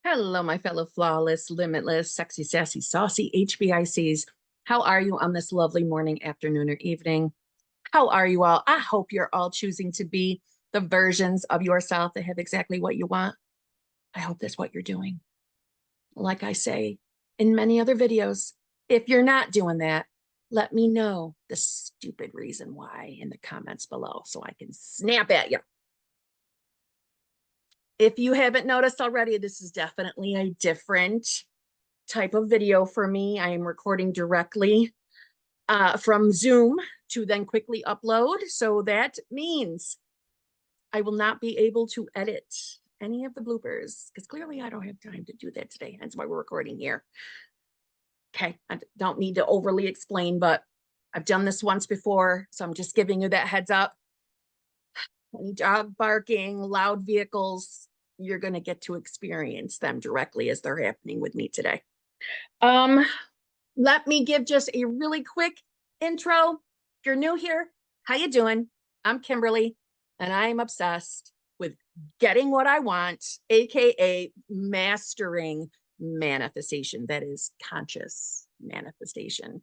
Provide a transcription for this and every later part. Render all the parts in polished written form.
Hello, my fellow flawless, limitless, sexy, sassy, saucy HBICs. How are you on this lovely morning, afternoon, or evening? How are you all? I hope you're all choosing to be the versions of yourself that have exactly what you want. I hope that's what you're doing. Like I say in many other videos, if you're not doing that, let me know the stupid reason why in the comments below so I can snap at you. If you haven't noticed already, this is definitely a different type of video for me. I am recording directly from Zoom to then quickly upload. So that means I will not be able to edit any of the bloopers because clearly I don't have time to do that today. That's why we're recording here. Okay, I don't need to overly explain, but I've done this once before. So I'm just giving you that heads up. Any dog barking, loud vehicles, you're going to get to experience them directly as they're happening with me today. Um, Let me give just a really quick intro. If you're new here, how you doing? I'm Kimberly, and I'm obsessed with getting what I want, aka mastering manifestation. That is conscious manifestation.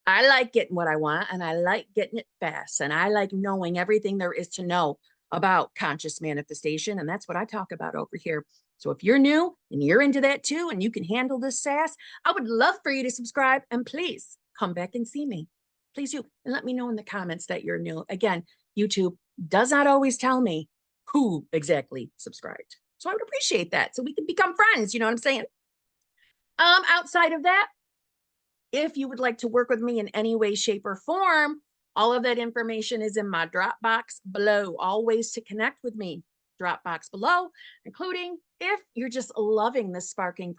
I like getting what I want, and I like getting it fast, and I like knowing everything there is to know about conscious manifestation, and that's what I talk about over here. So if you're new and you're into that too, and you can handle this sass, I would love for you to subscribe, and please come back and see me. Please do, and let me know in the comments that you're new. Again, YouTube does not always tell me who exactly subscribed, so I would appreciate that so we can become friends. You know what I'm saying? Outside of that, if you would like to work with me in any way, shape, or form, all of that information is in my Dropbox below. All ways to connect with me, Dropbox below, including if you're just loving this sparkling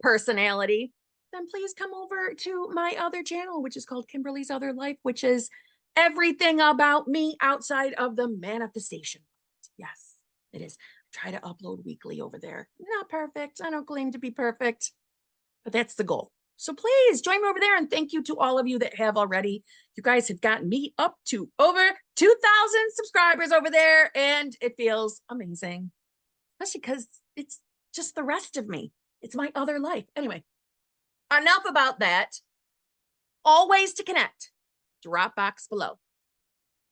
personality, then please come over to my other channel, which is called Kimberly's Other Life, which is everything about me outside of the manifestation. Yes, it is. Try to upload weekly over there. Not perfect. I don't claim to be perfect, but that's the goal. So please join me over there. And thank you to all of you that have already. You guys have gotten me up to over 2,000 subscribers over there. And it feels amazing, especially because it's just the rest of me. It's my other life. Anyway, enough about that. All ways to connect. Dropbox below.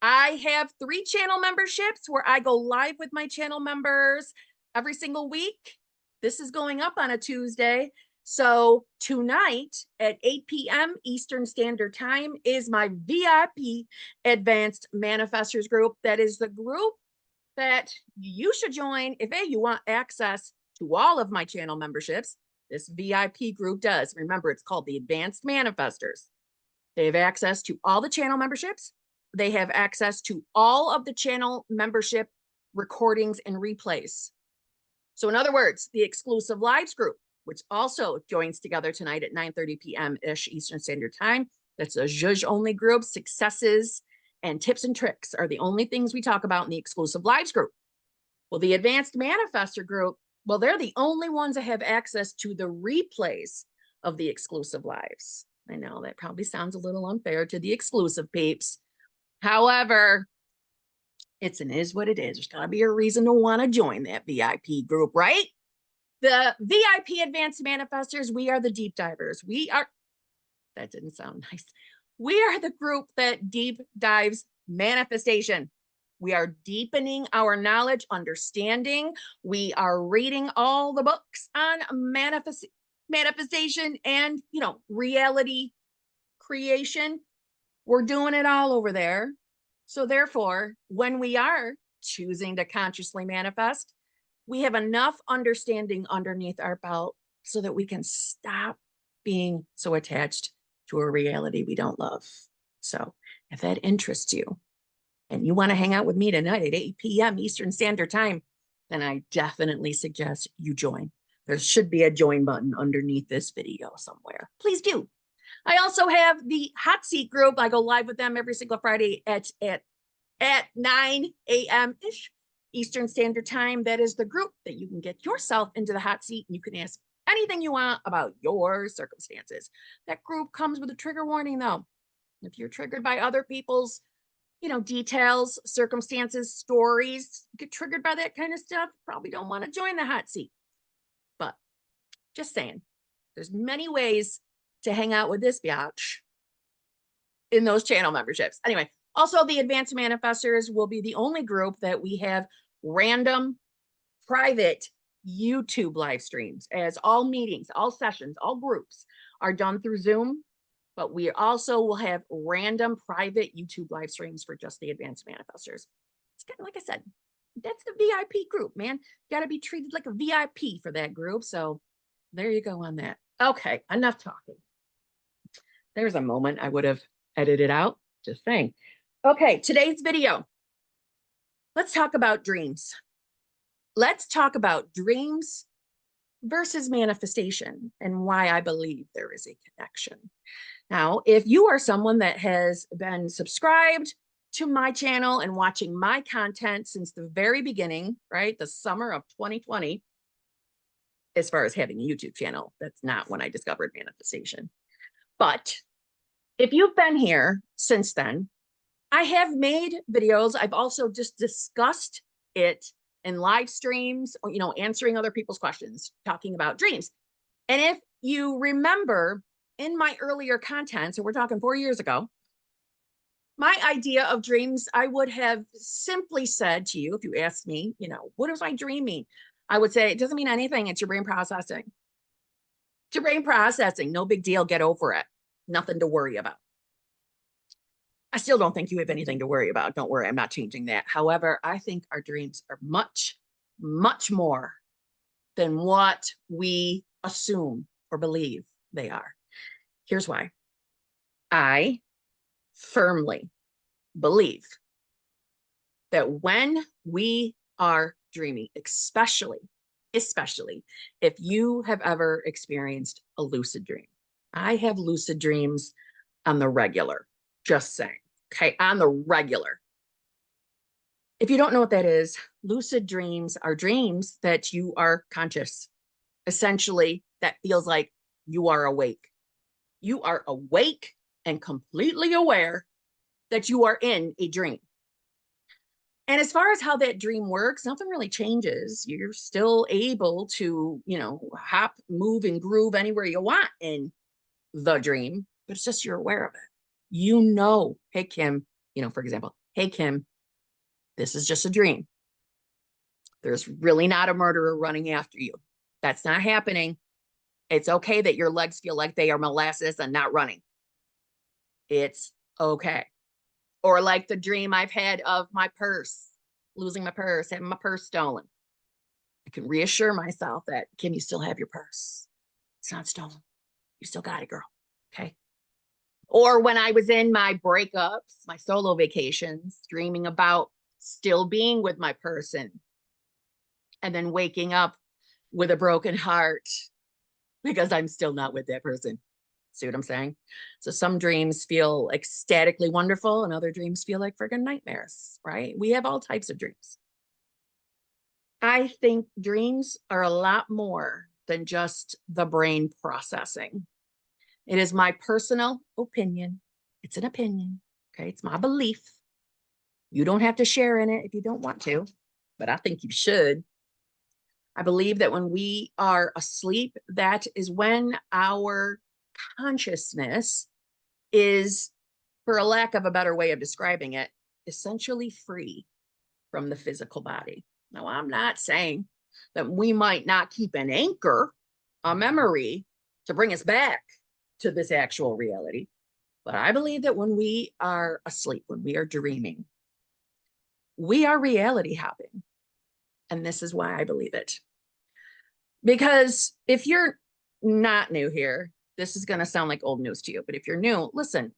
I have 3 channel memberships where I go live with my channel members every single week. This is going up on a Tuesday. So tonight at 8 p.m. Eastern Standard Time is my VIP Advanced Manifestors group. That is the group that you should join if you want access to all of my channel memberships. This VIP group does. Remember, it's called the Advanced Manifestors. They have access to all the channel memberships. They have access to all of the channel membership recordings and replays. So in other words, the exclusive lives group, which also joins together tonight at 9:30 p.m.-ish Eastern Standard Time. That's a Zhuzh only group. Successes and tips and tricks are the only things we talk about in the exclusive lives group. Well, the Advanced Manifestor group, well, they're the only ones that have access to the replays of the exclusive lives. I know that probably sounds a little unfair to the exclusive peeps. However, it is what it is. There's got to be a reason to want to join that VIP group, right? The VIP Advanced Manifestors, we are the deep divers. That didn't sound nice. We are the group that deep dives manifestation. We are deepening our knowledge, understanding. We are reading all the books on manifestation and, reality creation. We're doing it all over there. So therefore, when we are choosing to consciously manifest, we have enough understanding underneath our belt so that we can stop being so attached to a reality we don't love. So if that interests you and you want to hang out with me tonight at 8 p.m. Eastern Standard Time, then I definitely suggest you join. There should be a join button underneath this video somewhere. Please do. I also have the hot seat group. I go live with them every single Friday at 9 a.m.-ish Eastern Standard Time. That is the group that you can get yourself into the hot seat and you can ask anything you want about your circumstances. That group comes with a trigger warning, though. If you're triggered by other people's details, circumstances, stories, get triggered by that kind of stuff, probably don't want to join the hot seat. But just saying, there's many ways to hang out with this biatch in those channel memberships. Anyway, also the advanced manifestors will be the only group that we have random private YouTube live streams, as all meetings, all sessions, all groups are done through Zoom. But we also will have random private YouTube live streams for just the advanced manifestors. It's kind of like I said, that's the VIP group, man. You got to be treated like a VIP for that group. So there you go on that. Okay, enough talking. There's a moment I would have edited out, just saying. Okay, today's video. Let's talk about dreams. Let's talk about dreams versus manifestation and why I believe there is a connection. Now, if you are someone that has been subscribed to my channel and watching my content since the very beginning, right, the summer of 2020, as far as having a YouTube channel, that's not when I discovered manifestation. But if you've been here since then, I have made videos. I've also just discussed it in live streams, or, answering other people's questions, talking about dreams. And if you remember in my earlier content, so we're talking 4 years ago, my idea of dreams, I would have simply said to you, if you asked me, what is my dreaming? I would say, it doesn't mean anything. It's your brain processing. It's your brain processing. No big deal. Get over it. Nothing to worry about. I still don't think you have anything to worry about. Don't worry. I'm not changing that. However, I think our dreams are much, much more than what we assume or believe they are. Here's why. I firmly believe that when we are dreaming, especially if you have ever experienced a lucid dream. I have lucid dreams on the regular, just saying, okay, on the regular. If you don't know what that is, lucid dreams are dreams that you are conscious. Essentially, that feels like you are awake. You are awake and completely aware that you are in a dream. And as far as how that dream works, nothing really changes. You're still able to, hop, move, and groove anywhere you want in the dream, but it's just you're aware of it. Hey, Kim, for example, hey, Kim, this is just a dream. There's really not a murderer running after you. That's not happening. It's okay that your legs feel like they are molasses and not running. It's okay. Or like the dream I've had of my purse, losing my purse, having my purse stolen. I can reassure myself that, Kim, you still have your purse. It's not stolen. You still got it, girl. Okay. Or when I was in my breakups, my solo vacations, dreaming about still being with my person and then waking up with a broken heart because I'm still not with that person. See what I'm saying? So some dreams feel ecstatically wonderful and other dreams feel like friggin' nightmares, right? We have all types of dreams. I think dreams are a lot more than just the brain processing. It is my personal opinion. It's an opinion, okay? It's my belief. You don't have to share in it if you don't want to, but I think you should. I believe that when we are asleep, that is when our consciousness is, for a lack of a better way of describing it, essentially free from the physical body. Now, I'm not saying that we might not keep an anchor, a memory to bring us back to this actual reality. But I believe that when we are asleep, when we are dreaming, we are reality hopping. And this is why I believe it. Because if you're not new here, this is going to sound like old news to you. But if you're new, listen,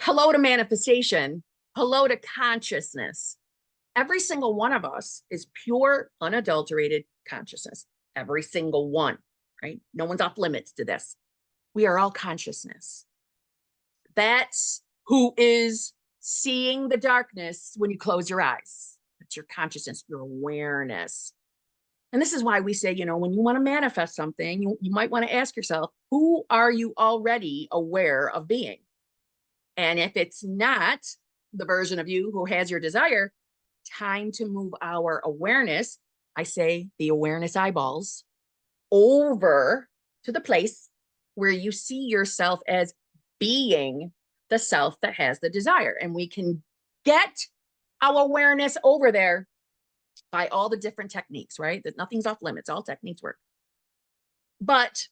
hello to manifestation. Hello to consciousness. Every single one of us is pure, unadulterated consciousness. Every single one, right? No one's off limits to this. We are all consciousness. That's who is seeing the darkness when you close your eyes. That's your consciousness, your awareness. And this is why we say, when you want to manifest something, you might want to ask yourself, who are you already aware of being? And if it's not the version of you who has your desire, time to move our awareness, I say the awareness eyeballs, over to the place where you see yourself as being the self that has the desire. And we can get our awareness over there by all the different techniques, right? That nothing's off limits, all techniques work. But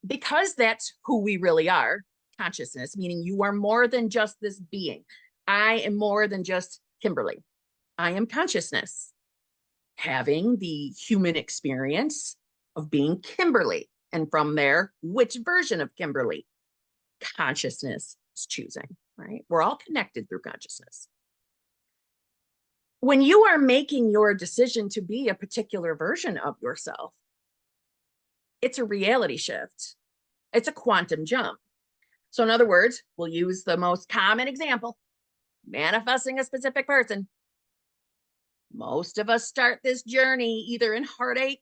because that's who we really are, consciousness, meaning you are more than just this being. I am more than just Kimberly. I am consciousness, having the human experience of being Kimberly. And from there, which version of Kimberly consciousness is choosing, right? We're all connected through consciousness. When you are making your decision to be a particular version of yourself, it's a reality shift. It's a quantum jump. So in other words, we'll use the most common example, manifesting a specific person. Most of us start this journey either in heartache,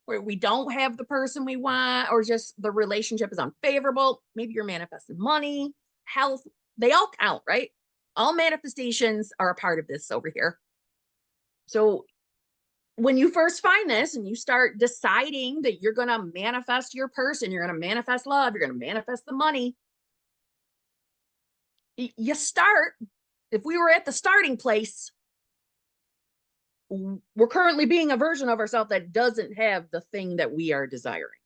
where we don't have the person we want, or just the relationship is unfavorable. Maybe you're manifesting money, health. They all count, right? All manifestations are a part of this over here. So when you first find this and you start deciding that you're going to manifest your person, you're going to manifest love, you're going to manifest the money, you start, if we were at the starting place, we're currently being a version of ourselves that doesn't have the thing that we are desiring.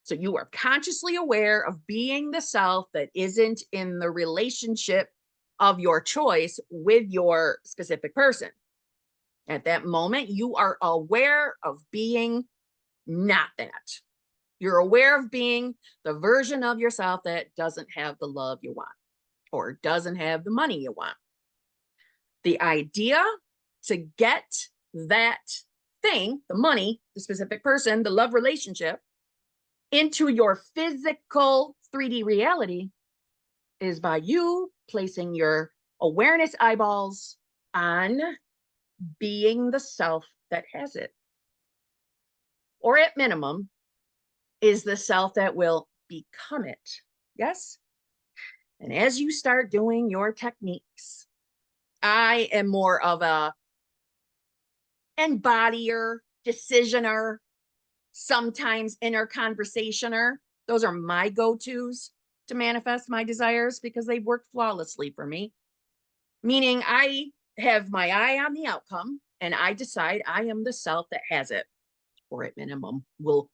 So you are consciously aware of being the self that isn't in the relationship of your choice with your specific person. At that moment, you are aware of being not that. You're aware of being the version of yourself that doesn't have the love you want or doesn't have the money you want. The idea to get that thing, the money, the specific person, the love relationship, into your physical 3D reality is by you placing your awareness eyeballs on being the self that has it. Or at minimum, is the self that will become it. Yes? And as you start doing your techniques, I am more of a embodyer, decisioner, sometimes inner conversationer. Those are my go-tos to manifest my desires because they've worked flawlessly for me. Meaning I have my eye on the outcome and I decide I am the self that has it, or at minimum will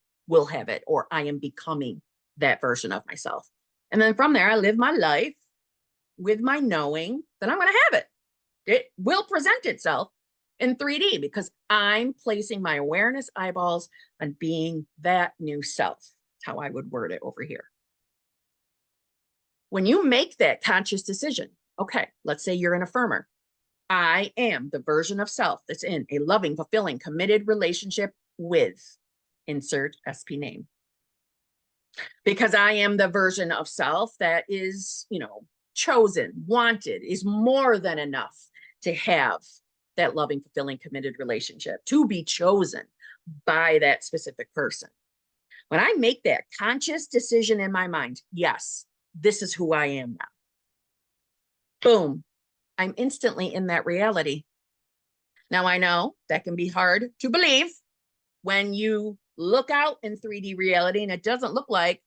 have it, or I am becoming that version of myself. And then from there, I live my life with my knowing that I'm going to have it. It will present itself in 3D because I'm placing my awareness eyeballs on being that new self. That's how I would word it over here. When you make that conscious decision, okay, let's say you're an affirmer. I am the version of self that's in a loving, fulfilling, committed relationship with insert SP name. Because I am the version of self that is, chosen, wanted, is more than enough to have that loving, fulfilling, committed relationship, to be chosen by that specific person. When I make that conscious decision in my mind, yes, this is who I am now. Boom, I'm instantly in that reality. Now I know that can be hard to believe when you look out in 3D reality and it doesn't look like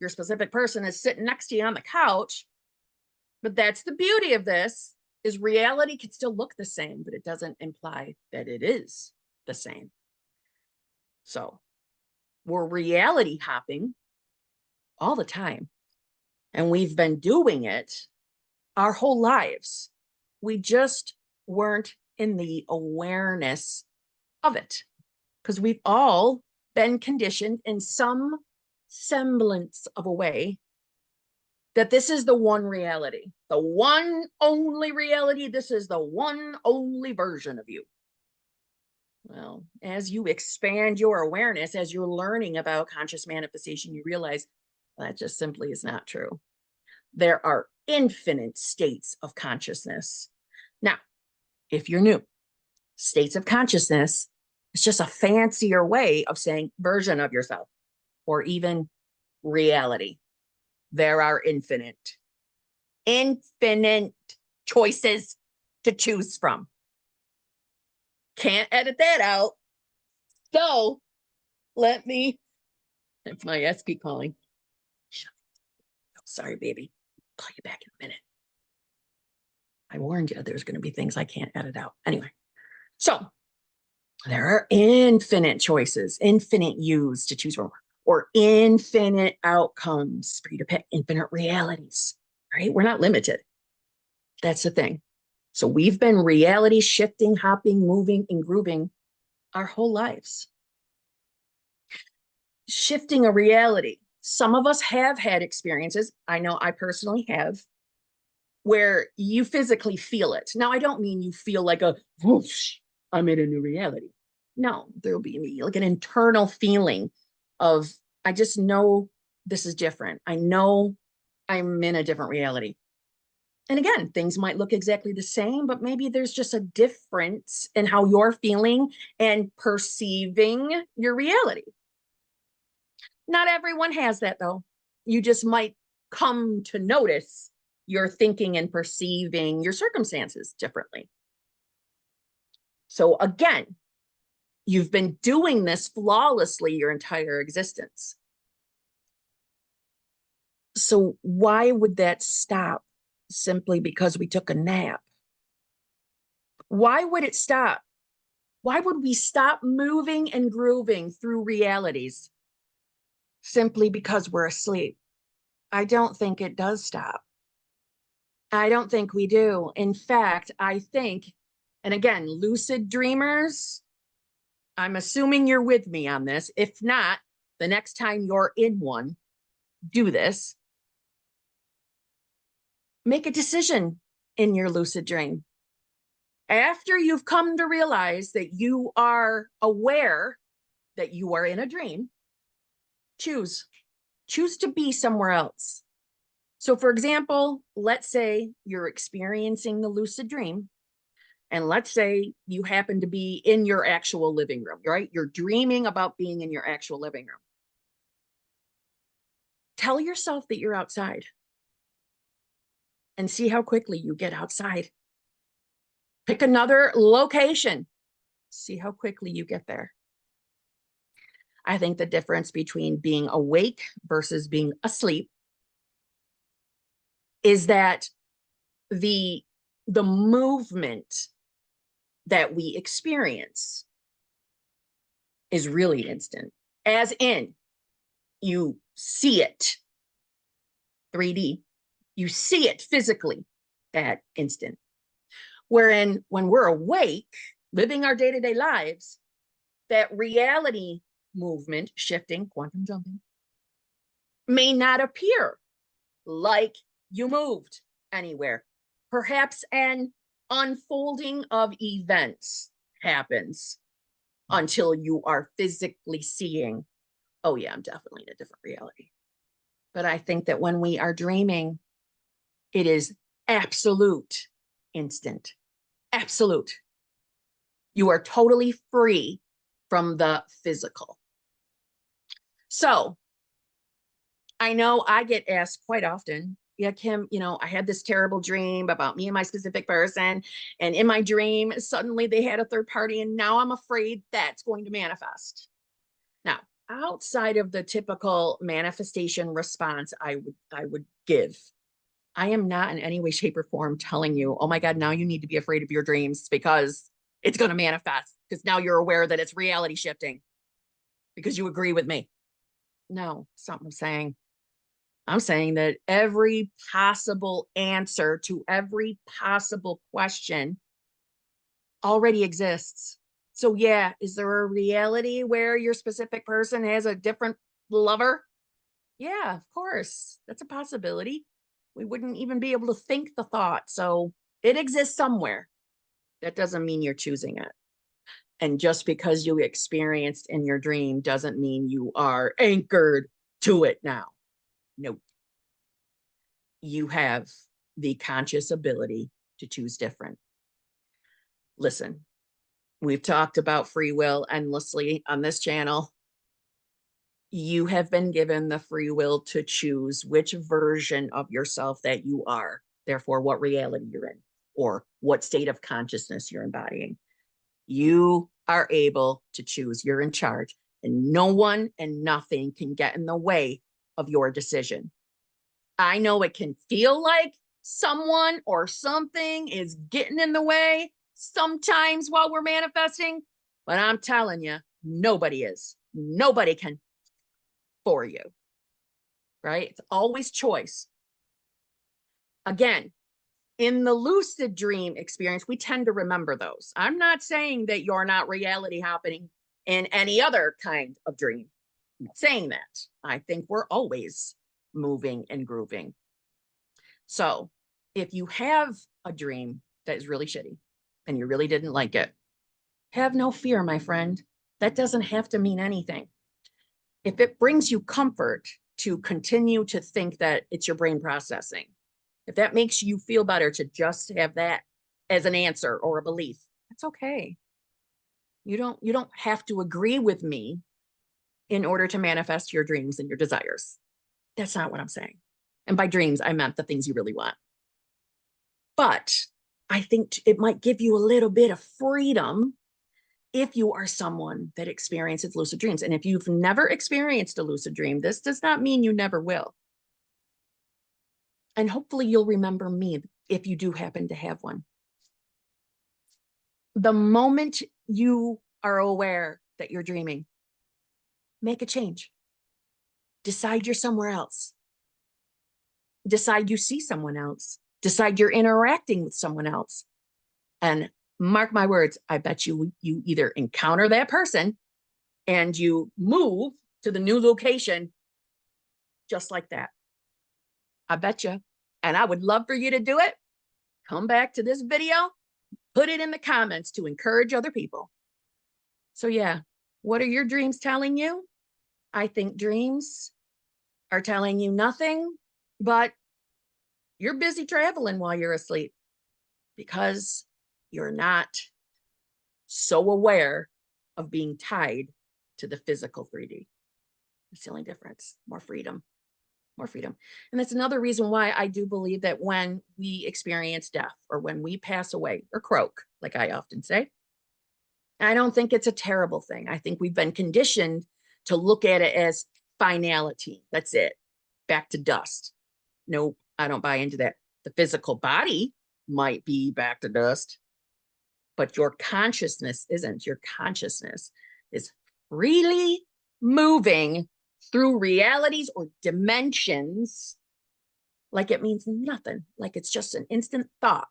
your specific person is sitting next to you on the couch. But that's the beauty of this, is reality can still look the same, but it doesn't imply that it is the same. So we're reality hopping all the time. And we've been doing it our whole lives. We just weren't in the awareness of it because we've all been conditioned in some semblance of a way that this is the one reality, the one only reality. This is the one only version of you. Well, as you expand your awareness, as you're learning about conscious manifestation, you realize that just simply is not true. There are infinite states of consciousness. Now, if you're new, states of consciousness is just a fancier way of saying version of yourself, or even reality. There are infinite. Infinite choices to choose from. Can't edit that out. So let me, if my Hbic calling. Oh, sorry, baby. I'll call you back in a minute. I warned you there's going to be things I can't edit out. Anyway, so there are infinite choices, infinite yous to choose from, or infinite outcomes for you to pick, infinite realities, right? We're not limited. That's the thing. So we've been reality shifting, hopping, moving, and grooving our whole lives. Shifting a reality. Some of us have had experiences, I know I personally have, where you physically feel it. Now, I don't mean you feel like a whoosh, I'm in a new reality. No, there'll be like an internal feeling of, I just know this is different. I know I'm in a different reality. And again, things might look exactly the same, but maybe there's just a difference in how you're feeling and perceiving your reality. Not everyone has that, though. You just might come to notice you're thinking and perceiving your circumstances differently. So again, you've been doing this flawlessly your entire existence. So why would that stop simply because we took a nap? Why would it stop? Why would we stop moving and grooving through realities simply because we're asleep? I don't think it does stop. I don't think we do. In fact, I think, and again, lucid dreamers, I'm assuming you're with me on this. If not, the next time you're in one, do this. Make a decision in your lucid dream. After you've come to realize that you are aware that you are in a dream, choose to be somewhere else. So for example, let's say you're experiencing the lucid dream, and let's say you happen to be in your actual living room, right? You're dreaming about being in your actual living room. Tell yourself that you're outside and see how quickly you get outside. Pick another location. See how quickly you get there. I think the difference between being awake versus being asleep is that the movement that we experience is really instant, as in you see it 3D, you see it physically that instant. Wherein when we're awake, living our day-to-day lives, that reality movement, shifting, quantum jumping, may not appear like you moved anywhere. Perhaps an unfolding of events happens until you are physically seeing, oh yeah, I'm definitely in a different reality. But I think that when we are dreaming, it is absolute, instant, absolute. You are totally free from the physical. So I know I get asked quite often, yeah, Kim, I had this terrible dream about me and my specific person. And in my dream, suddenly they had a third party. And now I'm afraid that's going to manifest. Now, outside of the typical manifestation response I would give, I am not in any way, shape, or form telling you, oh my God, now you need to be afraid of your dreams because it's going to manifest, because now you're aware that it's reality shifting because you agree with me. No, something I'm saying. I'm saying that every possible answer to every possible question already exists. So yeah, is there a reality where your specific person has a different lover? Yeah, of course. That's a possibility. We wouldn't even be able to think the thought. So it exists somewhere. That doesn't mean you're choosing it. And just because you experienced in your dream doesn't mean you are anchored to it now. Nope. You have the conscious ability to choose different. Listen, we've talked about free will endlessly on this channel. You have been given the free will to choose which version of yourself that you are. therefore what reality you're in or what state of consciousness you're embodying. You are able to choose. You're in charge, and no one and nothing can get in the way of your decision. I know it can feel like someone or something is getting in the way sometimes while we're manifesting, but I'm telling you, nobody is. Nobody can for you, right? It's always choice. Again, in the lucid dream experience, we tend to remember those. I'm not saying that you're not reality happening in any other kind of dream. I'm not saying that. I think we're always moving and grooving. So if you have a dream that is really shitty and you really didn't like it, have no fear, my friend. That doesn't have to mean anything. If it brings you comfort to continue to think that it's your brain processing, if that makes you feel better to just have that as an answer or a belief, that's okay. You don't have to agree with me in order to manifest your dreams and your desires. That's not what I'm saying. And by dreams, I meant the things you really want. But I think it might give you a little bit of freedom if you are someone that experiences lucid dreams. And if you've never experienced a lucid dream, this does not mean you never will. And hopefully you'll remember me if you do happen to have one. The moment you are aware that you're dreaming, make a change. Decide you're somewhere else. Decide you see someone else. Decide you're interacting with someone else. And mark my words, I bet you either encounter that person and you move to the new location just like that. I bet you. And I would love for you to do it. Come back to this video, put it in the comments to encourage other people. So yeah, what are your dreams telling you? I think dreams are telling you nothing, but you're busy traveling while you're asleep because you're not so aware of being tied to the physical 3D. It's the only difference. More freedom. More freedom. And that's another reason why I do believe that when we experience death or when we pass away or croak, like I often say, I don't think it's a terrible thing. I think we've been conditioned to look at it as finality. That's it. Back to dust. Nope, I don't buy into that. The physical body might be back to dust, but your consciousness isn't. Your consciousness is freely moving through realities or dimensions like it means nothing, like it's just an instant thought.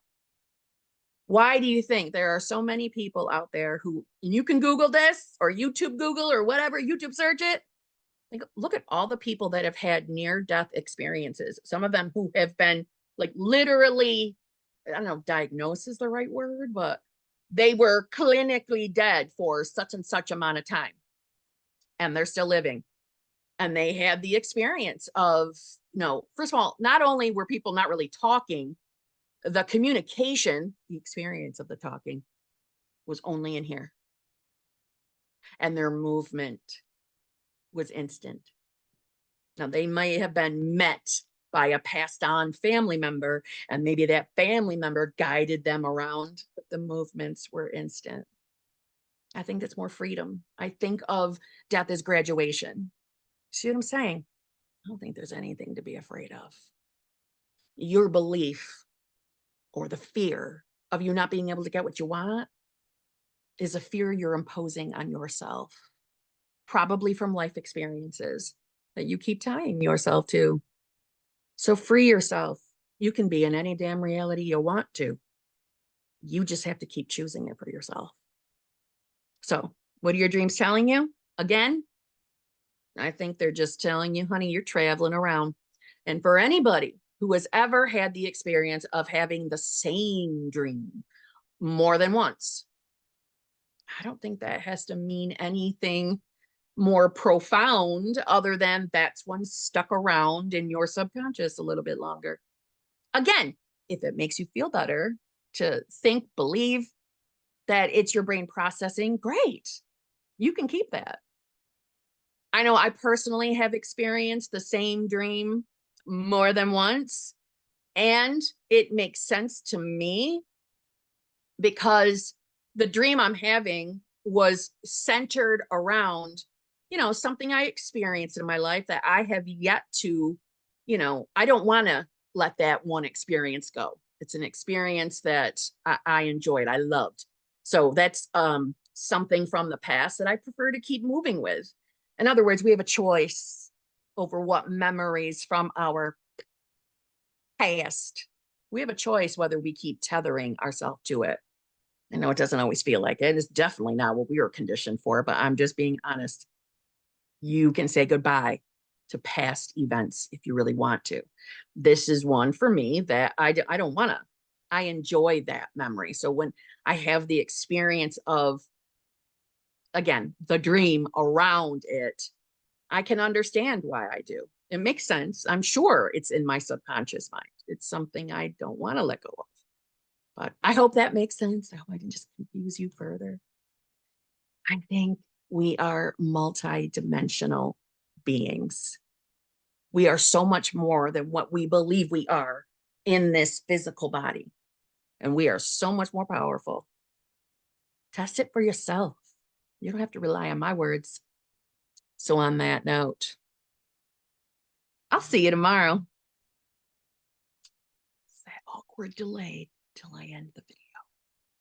Why do you think there are so many people out there who, and you can Google this or YouTube Google or whatever, YouTube search it. Look at all the people that have had near-death experiences. Some of them who have been like literally, I don't know if diagnosis is the right word, but they were clinically dead for such and such amount of time. And they're still living. And they had the experience of, first of all, not only were people not really talking, the communication, the experience of the talking was only in here. And their movement was instant. Now, they may have been met by a passed on family member, and maybe that family member guided them around, but the movements were instant. I think that's more freedom. I think of death as graduation. See what I'm saying? I don't think there's anything to be afraid of. Your belief or the fear of you not being able to get what you want is a fear you're imposing on yourself, probably from life experiences that you keep tying yourself to. So free yourself. You can be in any damn reality you want to. You just have to keep choosing it for yourself. So what are your dreams telling you? Again, I think they're just telling you, honey, you're traveling around. And for anybody who has ever had the experience of having the same dream more than once, I don't think that has to mean anything more profound other than that's one stuck around in your subconscious a little bit longer. Again, if it makes you feel better to think, believe that it's your brain processing, great. You can keep that. I know I personally have experienced the same dream more than once. And it makes sense to me because the dream I'm having was centered around, something I experienced in my life that I have yet to, I don't want to let that one experience go. It's an experience that I enjoyed, I loved. So that's something from the past that I prefer to keep moving with. In other words, we have a choice over what memories from our past. We have a choice whether we keep tethering ourselves to it. I know it doesn't always feel like it. It's definitely not what we were conditioned for, but I'm just being honest. You can say goodbye to past events if you really want to. This is one for me that I don't want to. I enjoy that memory. So when I have the experience of, again, the dream around it, I can understand why I do. It makes sense. I'm sure it's in my subconscious mind. It's something I don't want to let go of. But I hope that makes sense. I hope I didn't just confuse you further. I think we are multi-dimensional beings. We are so much more than what we believe we are in this physical body. And we are so much more powerful. Test it for yourself. You don't have to rely on my words. So on that note, I'll see you tomorrow. It's that awkward delay till I end the video.